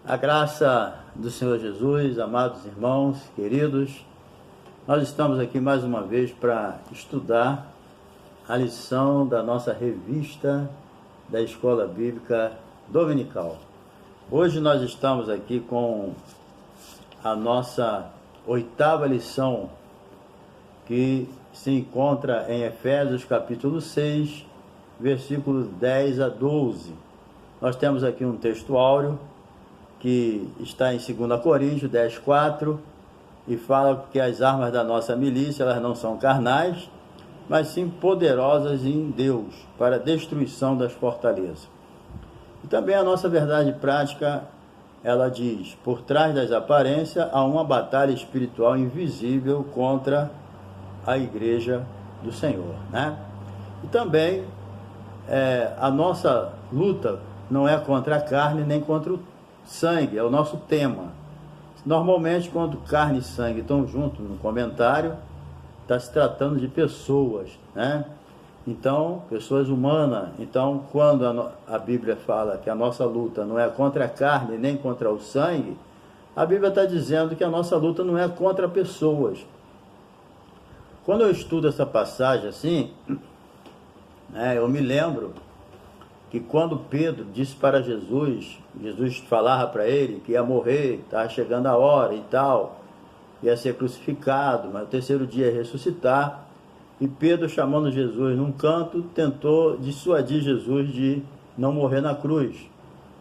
A graça do Senhor Jesus, amados irmãos, queridos, nós estamos aqui mais uma vez para estudar a lição da nossa revista da Escola Bíblica Dominical. Hoje nós estamos aqui com a nossa 8ª lição, que se encontra em Efésios capítulo 6, versículos 10 a 12. Nós temos aqui um texto áureo que está em 2 Coríntios 10, 4, e fala que as armas da nossa milícia, elas não são carnais, mas sim poderosas em Deus, para a destruição das fortalezas. E também a nossa verdade prática, ela diz: por trás das aparências há uma batalha espiritual invisível contra a igreja do Senhor, né? E também a nossa luta não é contra a carne nem contra o sangue, é o nosso tema. Normalmente, quando carne e sangue estão juntos no comentário, está se tratando de pessoas, né? Então, pessoas humanas. Então, quando a Bíblia fala que a nossa luta não é contra a carne nem contra o sangue, a Bíblia está dizendo que a nossa luta não é contra pessoas. Quando eu estudo essa passagem assim, eu me lembro que quando Pedro disse para Jesus falava para ele que ia morrer, estava chegando a hora e tal, ia ser crucificado, mas no terceiro dia ia ressuscitar, e Pedro, chamando Jesus num canto, tentou dissuadir Jesus de não morrer na cruz.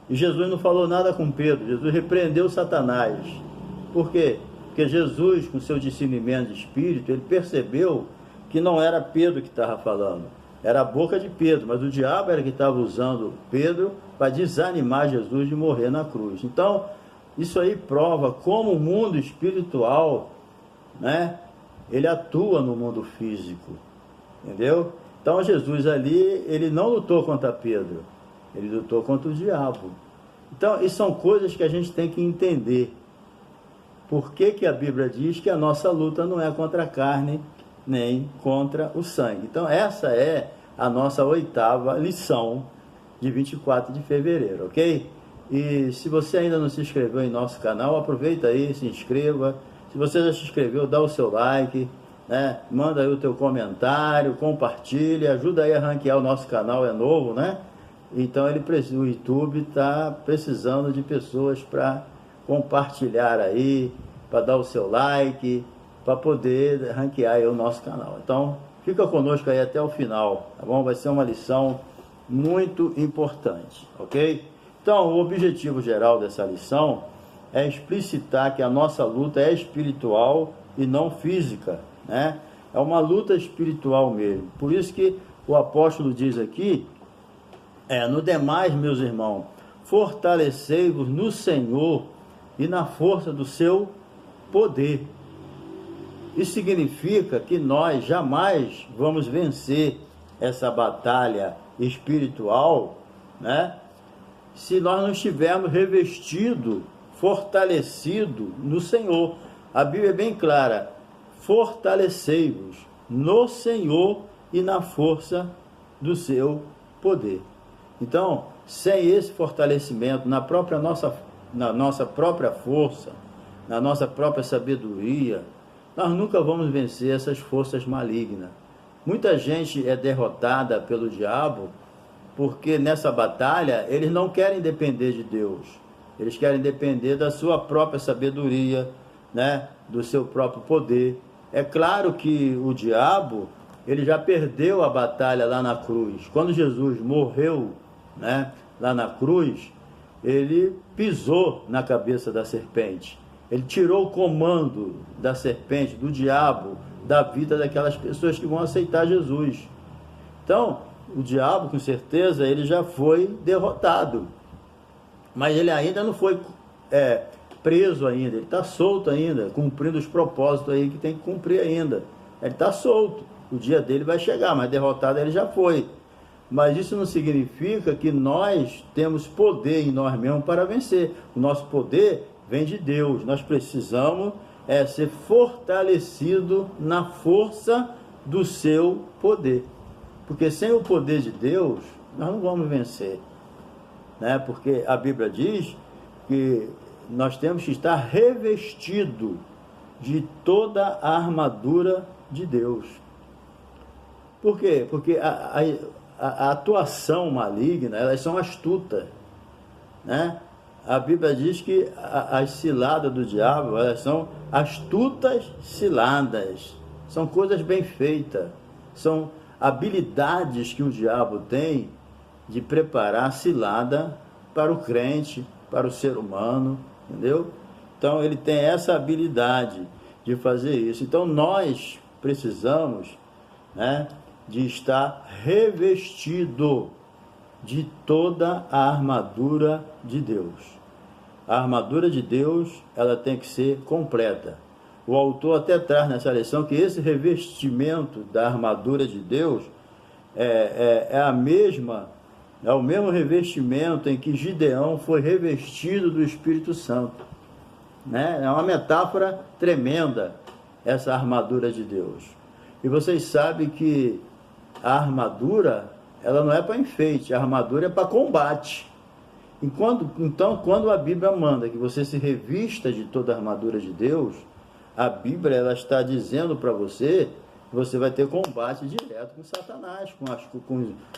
E Jesus não falou nada com Pedro, Jesus repreendeu Satanás. Por quê? Porque Jesus, com seu discernimento de espírito, ele percebeu que não era Pedro que estava falando, era a boca de Pedro, mas o diabo era que estava usando Pedro para desanimar Jesus de morrer na cruz. Então, isso aí prova como o mundo espiritual, né, ele atua no mundo físico, entendeu? Então, Jesus ali, ele não lutou contra Pedro, ele lutou contra o diabo. Então, isso são coisas que a gente tem que entender. Por que que a Bíblia diz que a nossa luta não é contra a carne nem contra o sangue? Então, essa é a nossa 8ª lição de 24 de fevereiro, ok? E se você ainda não se inscreveu em nosso canal, aproveita aí, se inscreva. Se você já se inscreveu, dá o seu like, né? Manda aí o teu comentário, compartilha, ajuda aí a ranquear o nosso canal, é novo, né? Então o YouTube está precisando de pessoas para compartilhar aí, para dar o seu like, para poder ranquear aí o nosso canal. Então, fica conosco aí até o final, tá bom? Vai ser uma lição muito importante, ok? Então, o objetivo geral dessa lição é explicitar que a nossa luta é espiritual e não física, né? É uma luta espiritual mesmo. Por isso que o apóstolo diz aqui, no demais, meus irmãos, fortalecei-vos no Senhor e na força do seu poder. Isso significa que nós jamais vamos vencer essa batalha espiritual, né, se nós não estivermos revestidos, fortalecidos no Senhor. A Bíblia é bem clara: fortalecei-vos no Senhor e na força do seu poder. Então, sem esse fortalecimento na nossa própria força, na nossa própria sabedoria, nós nunca vamos vencer essas forças malignas. Muita gente é derrotada pelo diabo porque nessa batalha eles não querem depender de Deus, eles querem depender da sua própria sabedoria, né, do seu próprio poder. É claro que o diabo, ele já perdeu a batalha lá na cruz. Quando Jesus morreu, né, lá na cruz, ele pisou na cabeça da serpente. Ele tirou o comando da serpente, do diabo, da vida daquelas pessoas que vão aceitar Jesus. Então, o diabo, com certeza, ele já foi derrotado. Mas ele ainda não foi preso ainda. Ele está solto ainda, cumprindo os propósitos aí que tem que cumprir ainda. Ele está solto. O dia dele vai chegar, mas derrotado ele já foi. Mas isso não significa que nós temos poder em nós mesmos para vencer. O nosso poder vem de Deus. Nós precisamos ser fortalecido na força do seu poder. Porque sem o poder de Deus, nós não vamos vencer, né? Porque a Bíblia diz Porque nós temos que estar revestido de toda a armadura de Deus. Por quê? Porque a atuação maligna, elas são astutas, né? A Bíblia diz que as ciladas do diabo, elas são astutas ciladas, são coisas bem feitas, são habilidades que o diabo tem de preparar cilada para o crente, para o ser humano, entendeu? Então ele tem essa habilidade de fazer isso. Então nós precisamos, né, de estar revestido de toda a armadura de Deus. A armadura de Deus, ela tem que ser completa. O autor até traz nessa lição que esse revestimento da armadura de Deus é o mesmo revestimento em que Gideão foi revestido do Espírito Santo, né? É uma metáfora tremenda essa armadura de Deus. E vocês sabem que a armadura, ela não é para enfeite, a armadura é para combate. Então, quando a Bíblia manda que você se revista de toda a armadura de Deus, a Bíblia, ela está dizendo para você que você vai ter combate direto com Satanás,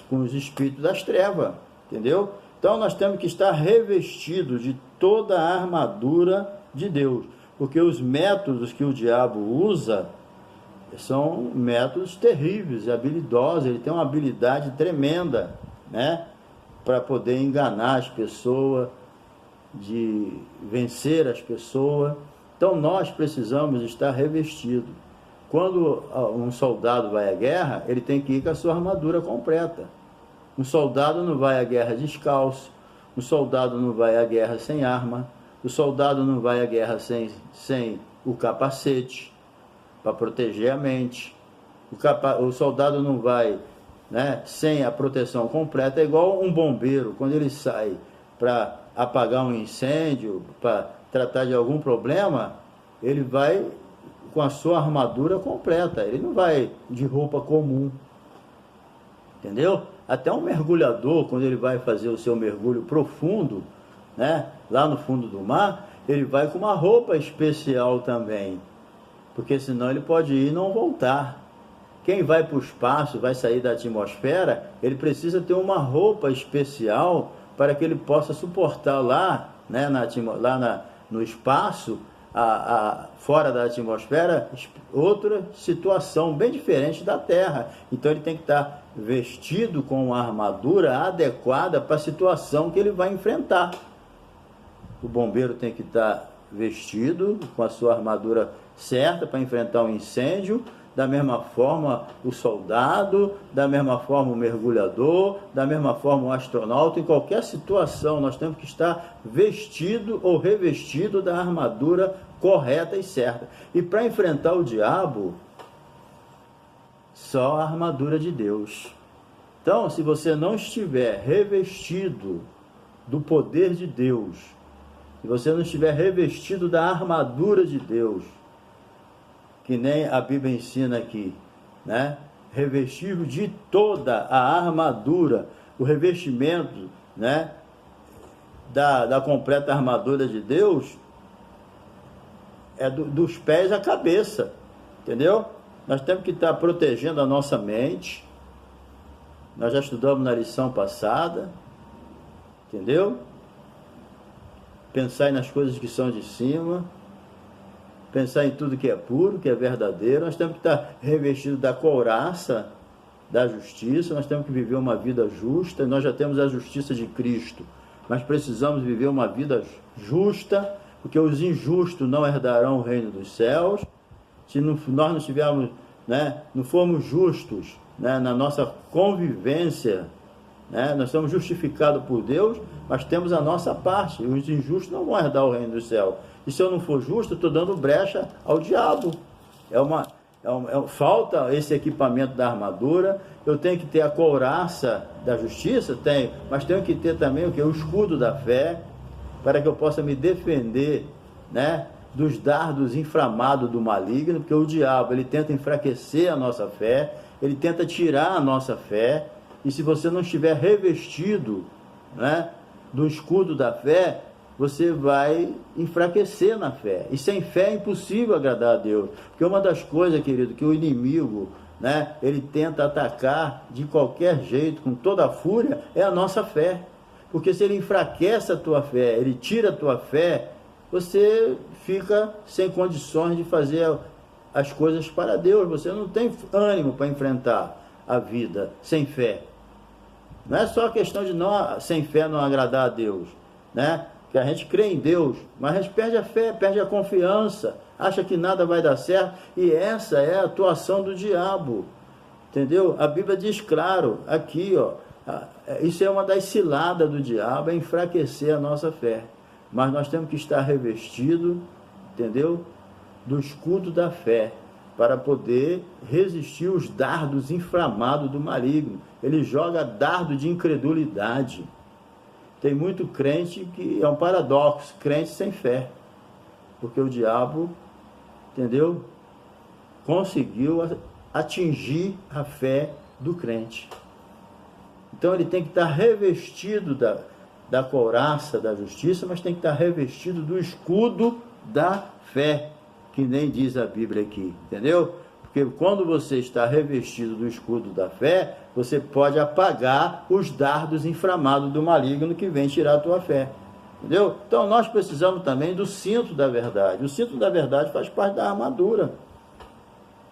com os espíritos das trevas, entendeu? Então nós temos que estar revestidos de toda a armadura de Deus, porque os métodos que o diabo usa são métodos terríveis e habilidosos. Ele tem uma habilidade tremenda, né, para poder enganar as pessoas, de vencer as pessoas. Então nós precisamos estar revestidos. Quando um soldado vai à guerra, ele tem que ir com a sua armadura completa. Um soldado não vai à guerra descalço, um soldado não vai à guerra sem arma, o soldado não vai à guerra sem o capacete para proteger a mente. O soldado não vai, né, sem a proteção completa. É igual um bombeiro, quando ele sai para apagar um incêndio, para tratar de algum problema, ele vai com a sua armadura completa, ele não vai de roupa comum, entendeu? Até um mergulhador, quando ele vai fazer o seu mergulho profundo, né, lá no fundo do mar, ele vai com uma roupa especial também, porque senão ele pode ir e não voltar. Quem vai para o espaço, vai sair da atmosfera, ele precisa ter uma roupa especial para que ele possa suportar lá, né, no espaço, fora da atmosfera, outra situação bem diferente da Terra. Então ele tem que estar vestido com uma armadura adequada para a situação que ele vai enfrentar. O bombeiro tem que estar vestido com a sua armadura certa para enfrentar um incêndio. Da mesma forma o soldado, da mesma forma o mergulhador, da mesma forma o astronauta. Em qualquer situação nós temos que estar vestido ou revestido da armadura correta e certa. E para enfrentar o diabo, só a armadura de Deus. Então, se você não estiver revestido do poder de Deus, se você não estiver revestido da armadura de Deus, que nem a Bíblia ensina aqui, né? Revestido de toda a armadura, o revestimento, né, da completa armadura de Deus é dos pés à cabeça, entendeu? Nós temos que estar protegendo a nossa mente. Nós já estudamos na lição passada, entendeu? Pensar nas coisas que são de cima, pensar em tudo que é puro, que é verdadeiro. Nós temos que estar revestidos da couraça da justiça. Nós temos que viver uma vida justa. Nós já temos a justiça de Cristo, mas precisamos viver uma vida justa, porque os injustos não herdarão o reino dos céus. Se nós não tivermos, né, não formos justos, né, na nossa convivência, né, nós somos justificados por Deus, mas temos a nossa parte. Os injustos não vão herdar o reino dos céus. E se eu não for justo, eu estou dando brecha ao diabo. Falta esse equipamento da armadura. Eu tenho que ter a couraça da justiça, tenho, mas tenho que ter também o escudo da fé, para que eu possa me defender, né, dos dardos inflamados do maligno, porque o diabo, ele tenta enfraquecer a nossa fé, ele tenta tirar a nossa fé. E se você não estiver revestido, né, do escudo da fé, você vai enfraquecer na fé. E sem fé é impossível agradar a Deus. Porque uma das coisas, querido, que o inimigo, né, ele tenta atacar de qualquer jeito, com toda a fúria, é a nossa fé. Porque se ele enfraquece a tua fé, ele tira a tua fé, você fica sem condições de fazer as coisas para Deus. Você não tem ânimo para enfrentar a vida sem fé. Não é só a questão de não, sem fé não agradar a Deus, né? Que a gente crê em Deus, mas a gente perde a fé, perde a confiança, acha que nada vai dar certo, e essa é a atuação do diabo, entendeu? A Bíblia diz claro, aqui, ó, isso é uma das ciladas do diabo, é enfraquecer a nossa fé, mas nós temos que estar revestido, entendeu? Do escudo da fé, para poder resistir os dardos inflamados do maligno. Ele joga dardo de incredulidade. Tem muito crente que é um paradoxo, crente sem fé, porque o diabo, entendeu? Conseguiu atingir a fé do crente. Então ele tem que estar revestido da couraça da justiça, mas tem que estar revestido do escudo da fé, que nem diz a Bíblia aqui, entendeu? Porque quando você está revestido do escudo da fé, você pode apagar os dardos inflamados do maligno que vem tirar a tua fé, entendeu? Então nós precisamos também do cinto da verdade. O cinto da verdade faz parte da armadura.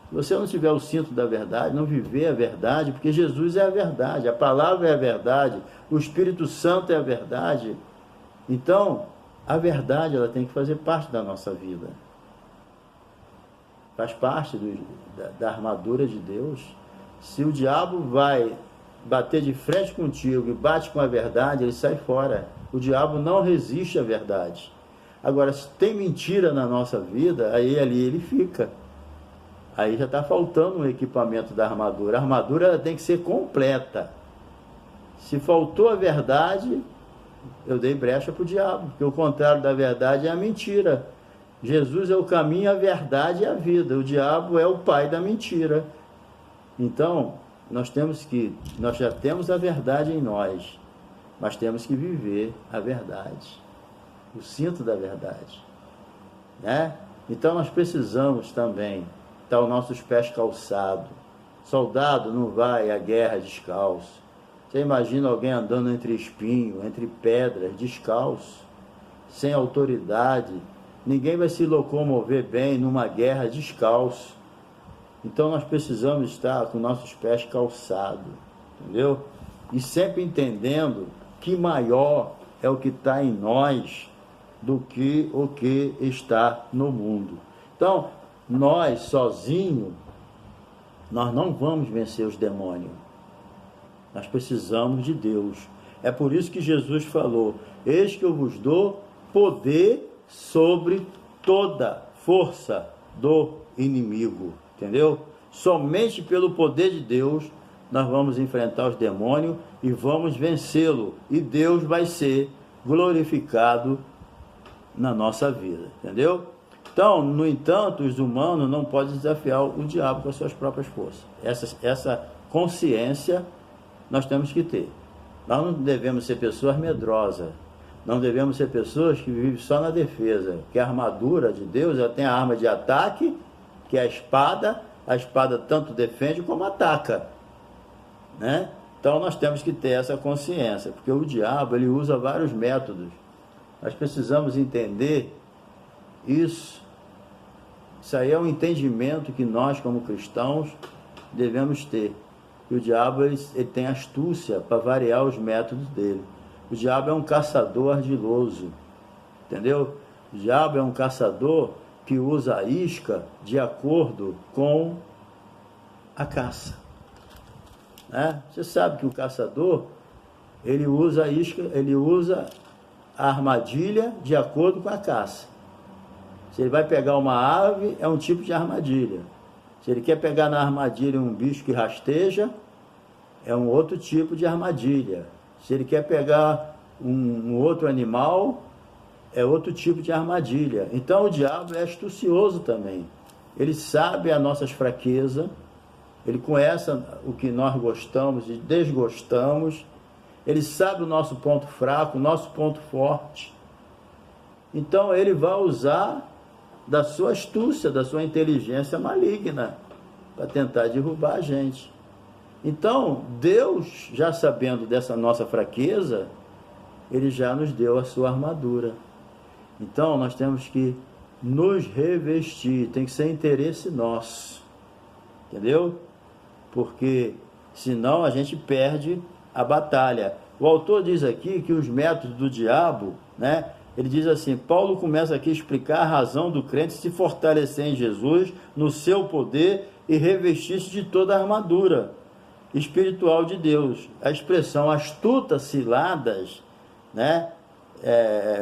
Se você não tiver o cinto da verdade, não viver a verdade, porque Jesus é a verdade, a palavra é a verdade, o Espírito Santo é a verdade. Então, a verdade ela tem que fazer parte da nossa vida. Faz parte da armadura de Deus. Se o diabo vai bater de frente contigo e bate com a verdade, ele sai fora. O diabo não resiste à verdade. Agora, se tem mentira na nossa vida, aí ali ele fica. Aí já está faltando um equipamento da armadura. A armadura ela tem que ser completa. Se faltou a verdade, eu dei brecha para o diabo, porque o contrário da verdade é a mentira. Jesus é o caminho, a verdade e a vida. O diabo é o pai da mentira. Então, nós já temos a verdade em nós, mas temos que viver a verdade, o cinto da verdade, né? Então nós precisamos também estar os nossos pés calçados. Soldado não vai à guerra descalço. Você imagina alguém andando entre espinho, entre pedras, descalço, sem autoridade. Ninguém vai se locomover bem numa guerra descalço. Então nós precisamos estar com nossos pés calçados, entendeu? E sempre entendendo que maior é o que está em nós do que o que está no mundo. Então, nós sozinhos, nós não vamos vencer os demônios. Nós precisamos de Deus. É por isso que Jesus falou: eis que eu vos dou poder sobre toda força do inimigo, entendeu? Somente pelo poder de Deus nós vamos enfrentar os demônios e vamos vencê-lo, e Deus vai ser glorificado na nossa vida, entendeu? Então, no entanto, os humanos não podem desafiar o diabo com as suas próprias forças. Essa consciência nós temos que ter. Nós não devemos ser pessoas medrosas. Não devemos ser pessoas que vivem só na defesa, que a armadura de Deus, ela tem a arma de ataque, que é a espada tanto defende como ataca, né? Então nós temos que ter essa consciência, porque o diabo ele usa vários métodos. Nós precisamos entender isso. Isso aí é um entendimento que nós como cristãos devemos ter. E o diabo ele tem astúcia para variar os métodos dele. O diabo é um caçador ardiloso, entendeu? O diabo é um caçador que usa a isca de acordo com a caça, né? Você sabe que o caçador, ele usa a isca, ele usa a armadilha de acordo com a caça. Se ele vai pegar uma ave, é um tipo de armadilha. Se ele quer pegar na armadilha um bicho que rasteja, é um outro tipo de armadilha. Se ele quer pegar um outro animal, é outro tipo de armadilha. Então o diabo é astucioso também. Ele sabe as nossas fraquezas, ele conhece o que nós gostamos e desgostamos, ele sabe o nosso ponto fraco, o nosso ponto forte. Então ele vai usar da sua astúcia, da sua inteligência maligna, para tentar derrubar a gente. Então, Deus, já sabendo dessa nossa fraqueza, Ele já nos deu a sua armadura. Então, nós temos que nos revestir, tem que ser interesse nosso, entendeu? Porque senão a gente perde a batalha. O autor diz aqui que os métodos do diabo, né? Ele diz assim, Paulo começa aqui a explicar a razão do crente se fortalecer em Jesus, no seu poder e revestir-se de toda a armadura espiritual de Deus. A expressão astutas ciladas, né?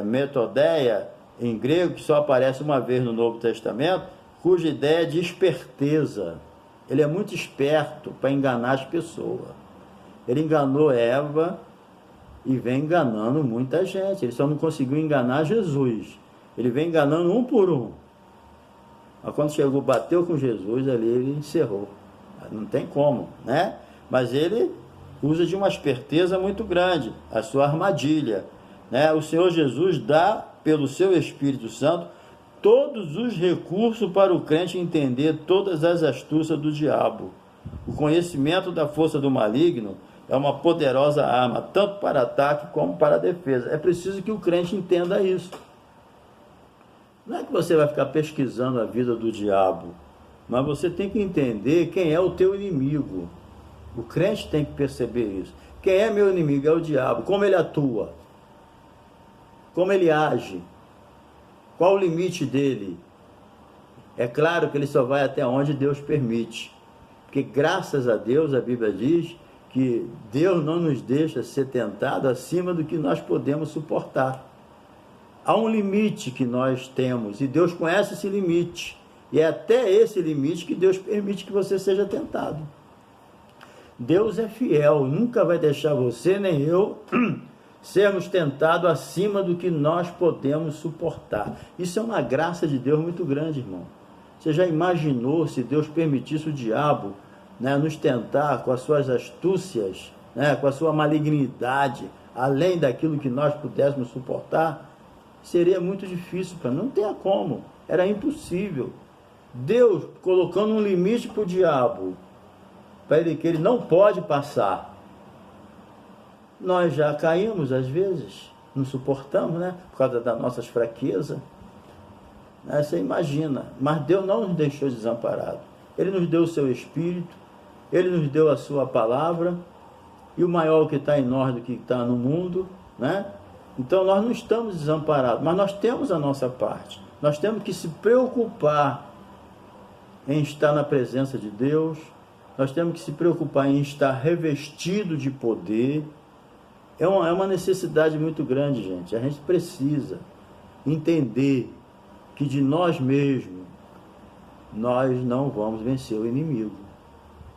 Metodeia, em grego, que só aparece uma vez no Novo Testamento, cuja ideia é de esperteza. Ele é muito esperto para enganar as pessoas. Ele enganou Eva e vem enganando muita gente. Ele só não conseguiu enganar Jesus. Ele vem enganando um por um. Mas quando chegou, bateu com Jesus, ali ele encerrou. Não tem como, né? Mas ele usa de uma esperteza muito grande, a sua armadilha, né? O Senhor Jesus dá, pelo seu Espírito Santo, todos os recursos para o crente entender todas as astúcias do diabo. O conhecimento da força do maligno é uma poderosa arma, tanto para ataque como para defesa. É preciso que o crente entenda isso. Não é que você vai ficar pesquisando a vida do diabo, mas você tem que entender quem é o teu inimigo. O crente tem que perceber isso. Quem é meu inimigo? É o diabo. Como ele atua? Como ele age? Qual o limite dele? É claro que ele só vai até onde Deus permite. Porque graças a Deus, a Bíblia diz que Deus não nos deixa ser tentado acima do que nós podemos suportar. Há um limite que nós temos e Deus conhece esse limite. E é até esse limite que Deus permite que você seja tentado. Deus é fiel, nunca vai deixar você nem eu sermos tentados acima do que nós podemos suportar. Isso é uma graça de Deus muito grande, irmão. Você já imaginou se Deus permitisse o diabo, né, nos tentar com as suas astúcias, né, com a sua malignidade, além daquilo que nós pudéssemos suportar? Seria muito difícil, não tem como, era impossível. Deus colocando um limite para o diabo, para ele que ele não pode passar. Nós já caímos às vezes, não suportamos, né? Por causa das nossas fraquezas. Você imagina, mas Deus não nos deixou desamparados. Ele nos deu o seu Espírito, Ele nos deu a sua palavra, e o maior que está em nós do que está no mundo, né? Então nós não estamos desamparados, mas nós temos a nossa parte. Nós temos que se preocupar em estar na presença de Deus, nós temos que se preocupar em estar revestido de poder. É uma necessidade muito grande, gente. A gente precisa entender que de nós mesmos nós não vamos vencer o inimigo.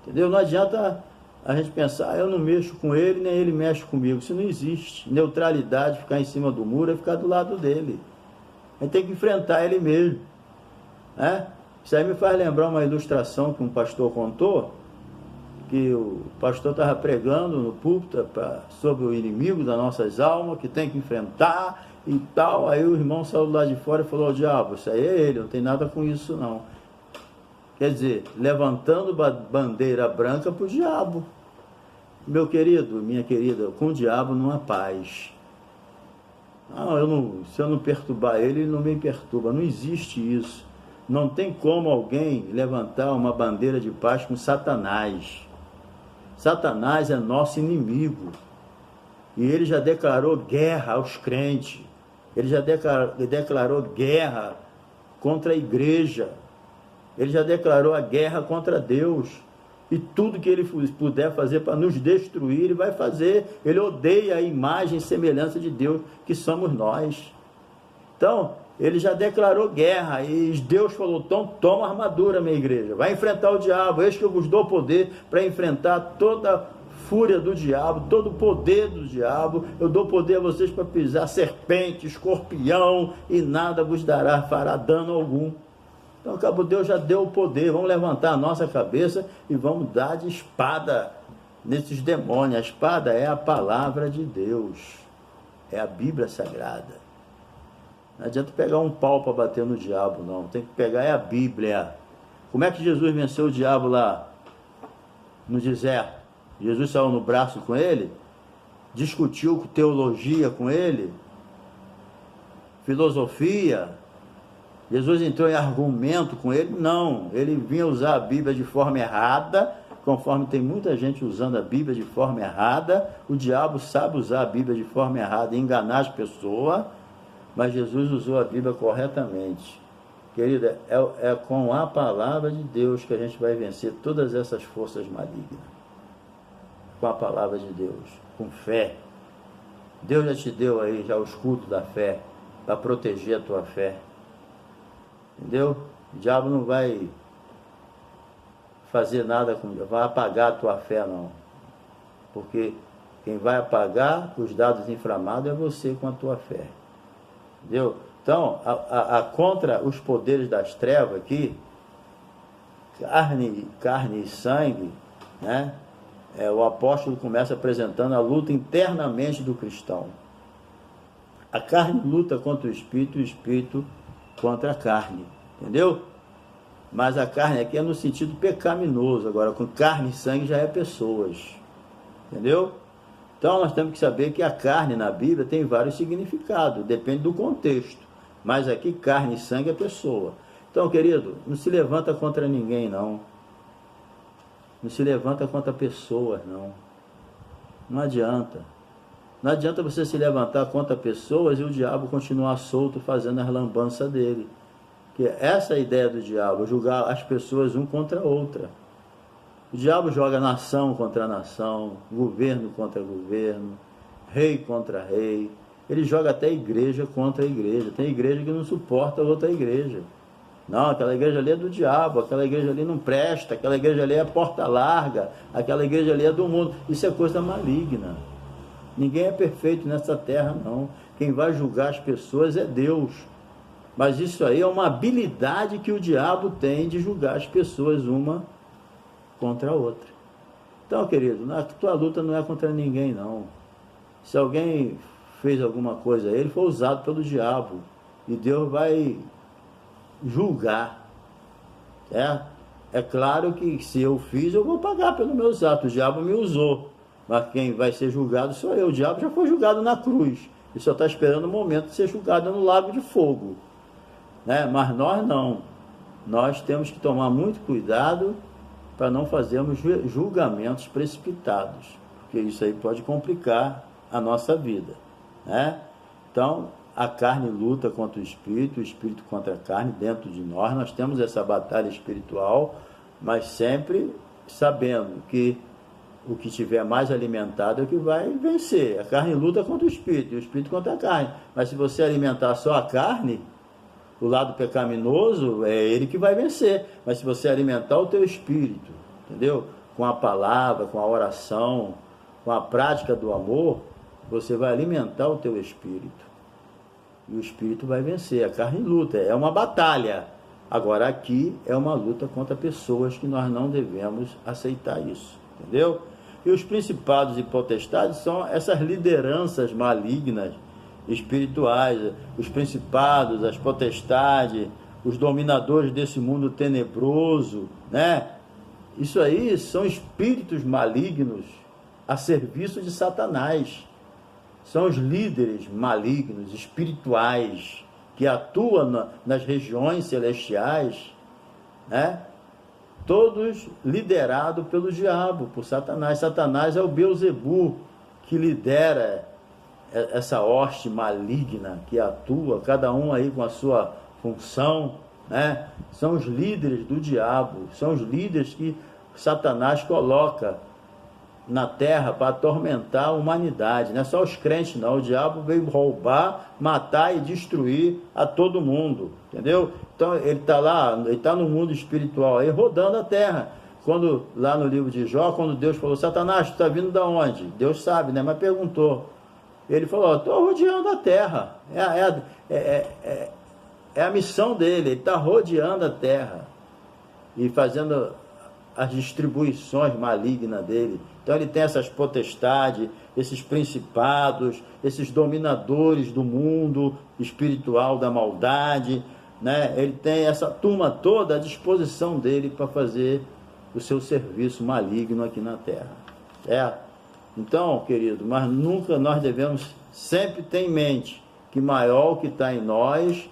Entendeu? Não adianta a gente pensar, eu não mexo com ele, nem ele mexe comigo. Isso não existe. Neutralidade, ficar em cima do muro, é ficar do lado dele. A gente tem que enfrentar ele mesmo, né? Isso aí me faz lembrar uma ilustração que um pastor contou, que o pastor estava pregando no púlpito sobre o inimigo das nossas almas, que tem que enfrentar e tal. Aí o irmão saiu lá de fora e falou, o diabo, isso aí é ele, não tem nada com isso não. Quer dizer, levantando bandeira branca para o diabo. Meu querido, minha querida, com o diabo não há paz. Se eu não perturbar ele, ele não me perturba. Não existe isso. Não tem como alguém levantar uma bandeira de paz com Satanás. Satanás é nosso inimigo. E ele já declarou guerra aos crentes. Ele já declarou guerra contra a igreja. Ele já declarou a guerra contra Deus. E tudo que ele puder fazer para nos destruir, ele vai fazer. Ele odeia a imagem e semelhança de Deus, que somos nós. Então, ele já declarou guerra. E Deus falou, então toma armadura, minha igreja. Vai enfrentar o diabo. Eis que eu vos dou poder para enfrentar toda a fúria do diabo, todo o poder do diabo. Eu dou poder a vocês para pisar serpente, escorpião, e nada vos fará dano algum. Então, acabou, Deus já deu o poder. Vamos levantar a nossa cabeça e vamos dar de espada nesses demônios. A espada é a palavra de Deus, é a Bíblia Sagrada. Não adianta pegar um pau para bater no diabo, não. Tem que pegar a Bíblia. Como é que Jesus venceu o diabo lá no deserto? Jesus saiu no braço com ele, discutiu teologia com ele, filosofia. Jesus entrou em argumento com ele? Não, ele vinha usar a Bíblia de forma errada, conforme tem muita gente usando a Bíblia de forma errada. O diabo sabe usar a Bíblia de forma errada e enganar as pessoas, mas Jesus usou a Bíblia corretamente. Querida, é com a palavra de Deus que a gente vai vencer todas essas forças malignas. Com a palavra de Deus, com fé. Deus já te deu aí já o escudo da fé, para proteger a tua fé. Entendeu? O diabo não vai fazer nada com, vai apagar a tua fé, não. Porque quem vai apagar os dados inflamados é você com a tua fé. Entendeu? Então, contra os poderes das trevas aqui, carne e sangue, né? O apóstolo começa apresentando a luta internamente do cristão. A carne luta contra o espírito contra a carne, entendeu? Mas a carne aqui é no sentido pecaminoso. Agora, com carne e sangue já é pessoas, entendeu? Então nós temos que saber que a carne na Bíblia tem vários significados, depende do contexto. Mas aqui carne e sangue é pessoa. Então, querido, não se levanta contra ninguém, não. Não se levanta contra pessoas, não. Não adianta. Não adianta você se levantar contra pessoas e o diabo continuar solto fazendo as lambanças dele. Que essa é a ideia do diabo, julgar as pessoas um contra a outra. O diabo joga nação contra nação, governo contra governo, rei contra rei. Ele joga até igreja contra igreja. Tem igreja que não suporta outra igreja. Não, aquela igreja ali é do diabo, aquela igreja ali não presta, aquela igreja ali é porta larga, aquela igreja ali é do mundo. Isso é coisa maligna. Ninguém é perfeito nessa terra, não. Quem vai julgar as pessoas é Deus. Mas isso aí é uma habilidade que o diabo tem de julgar as pessoas uma contra a outra. Então, querido, a tua luta não é contra ninguém, não. Se alguém fez alguma coisa a ele, foi usado pelo diabo. E Deus vai julgar. É claro que se eu fiz, eu vou pagar pelos meus atos. O diabo me usou. Mas quem vai ser julgado sou eu. O diabo já foi julgado na cruz. E só está esperando o momento de ser julgado no lago de fogo. Mas nós não. Nós temos que tomar muito cuidado para não fazermos julgamentos precipitados. Porque isso aí pode complicar a nossa vida. Então, a carne luta contra o espírito contra a carne dentro de nós. Nós temos essa batalha espiritual, mas sempre sabendo que o que estiver mais alimentado é o que vai vencer. A carne luta contra o espírito, e o espírito contra a carne. Mas se você alimentar só a carne, o lado pecaminoso, é ele que vai vencer. Mas se você alimentar o teu espírito, entendeu? Com a palavra, com a oração, com a prática do amor, você vai alimentar o teu espírito. E o espírito vai vencer. A carne luta, é uma batalha. Agora aqui é uma luta contra pessoas que nós não devemos aceitar isso, entendeu? E os principados e potestades são essas lideranças malignas, espirituais, os principados, as potestades, os dominadores desse mundo tenebroso, Isso aí são espíritos malignos a serviço de Satanás. São os líderes malignos, espirituais, que atuam nas regiões celestiais, todos liderados pelo diabo, por Satanás. Satanás é o Beuzebu, que lidera essa hoste maligna, que atua, cada um aí com a sua função, São os líderes do diabo, são os líderes que Satanás coloca na terra para atormentar a humanidade. Não é só os crentes, não. O diabo veio roubar, matar e destruir a todo mundo, entendeu? Então ele está lá, ele está no mundo espiritual aí, rodando a terra. Quando lá no livro de Jó, quando Deus falou: Satanás, tu está vindo da onde? Deus sabe, mas perguntou. Ele falou: estou rodeando a terra. É a missão dele. Ele está rodeando a terra e fazendo as distribuições malignas dele. Então ele tem essas potestades, esses principados, esses dominadores do mundo espiritual, da maldade, né? Ele tem essa turma toda à disposição dele para fazer o seu serviço maligno aqui na terra. Então, querido, mas nunca nós devemos sempre ter em mente que maior o que está em nós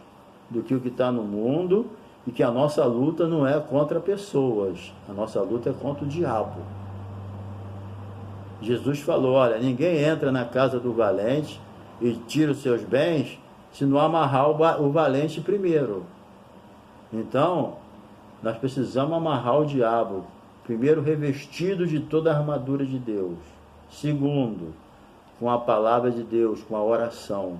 do que o que está no mundo, e que a nossa luta não é contra pessoas, a nossa luta é contra o diabo. Jesus falou, olha, ninguém entra na casa do valente e tira os seus bens se não amarrar o valente primeiro. Então, nós precisamos amarrar o diabo, primeiro revestido de toda a armadura de Deus, segundo, com a palavra de Deus, com a oração,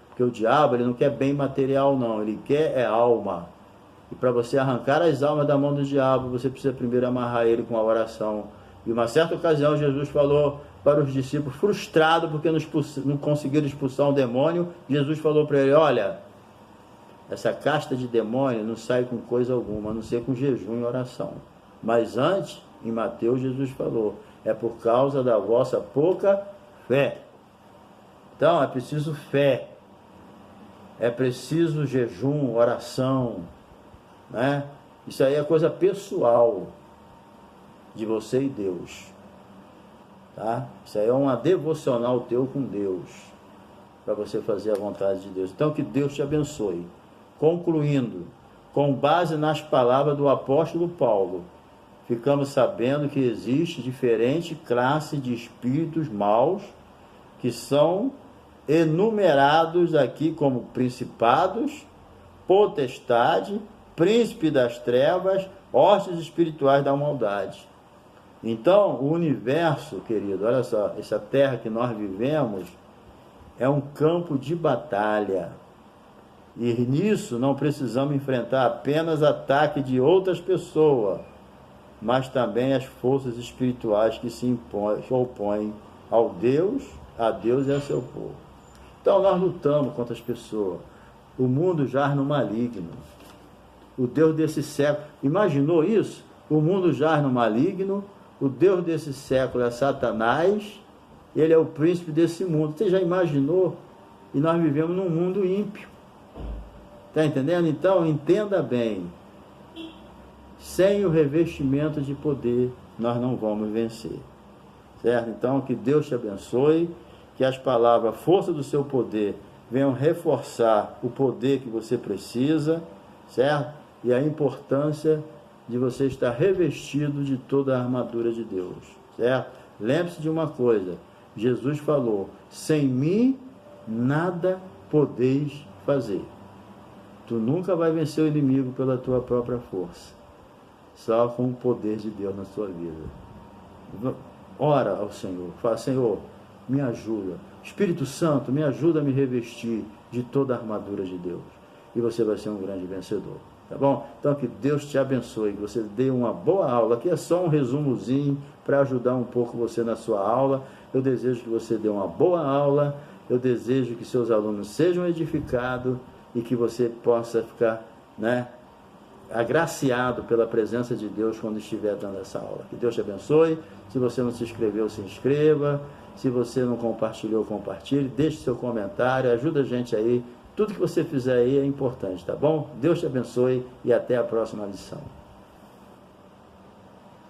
porque o diabo ele não quer bem material não, ele quer alma. E para você arrancar as almas da mão do diabo, você precisa primeiro amarrar ele com a oração. E uma certa ocasião Jesus falou para os discípulos, frustrados porque não conseguiram expulsar um demônio, Jesus falou para ele, olha, essa casta de demônio não sai com coisa alguma, a não ser com jejum e oração. Mas antes, em Mateus, Jesus falou, é por causa da vossa pouca fé. Então, é preciso fé, é preciso jejum, oração, né? Isso aí é coisa pessoal de você e Deus, tá? Isso aí é uma devocional teu com Deus, para você fazer a vontade de Deus. Então que Deus te abençoe. Concluindo, com base nas palavras do apóstolo Paulo, ficamos sabendo que existe diferente classe de espíritos maus, que são enumerados aqui como principados, potestade, príncipe das trevas, hostes espirituais da maldade. Então, o universo, querido, olha só, essa terra que nós vivemos é um campo de batalha. E nisso não precisamos enfrentar apenas ataque de outras pessoas, mas também as forças espirituais que se opõem a Deus e a seu povo. Então, nós lutamos contra as pessoas. O mundo jaz no maligno. O Deus desse século, imaginou isso? O mundo jaz no maligno, o Deus desse século é Satanás, ele é o príncipe desse mundo. Você já imaginou? E nós vivemos num mundo ímpio. Está entendendo? Então, entenda bem. Sem o revestimento de poder, nós não vamos vencer. Certo? Então, que Deus te abençoe, que as palavras, força do seu poder, venham reforçar o poder que você precisa, certo? E a importância de você estar revestido de toda a armadura de Deus, certo? Lembre-se de uma coisa, Jesus falou, sem mim nada podeis fazer. Tu nunca vai vencer o inimigo pela tua própria força, só com o poder de Deus na sua vida. Ora ao Senhor, fala, Senhor, me ajuda, Espírito Santo, me ajuda a me revestir de toda a armadura de Deus, e você vai ser um grande vencedor. Tá bom? Então que Deus te abençoe, que você dê uma boa aula. Aqui é só um resumozinho para ajudar um pouco você na sua aula. Eu desejo que você dê uma boa aula, eu desejo que seus alunos sejam edificados e que você possa ficar, né, agraciado pela presença de Deus quando estiver dando essa aula. Que Deus te abençoe. Se você não se inscreveu, se inscreva. Se você não compartilhou, compartilhe. Deixe seu comentário, ajuda a gente aí. Tudo que você fizer aí é importante, tá bom? Deus te abençoe e até a próxima lição.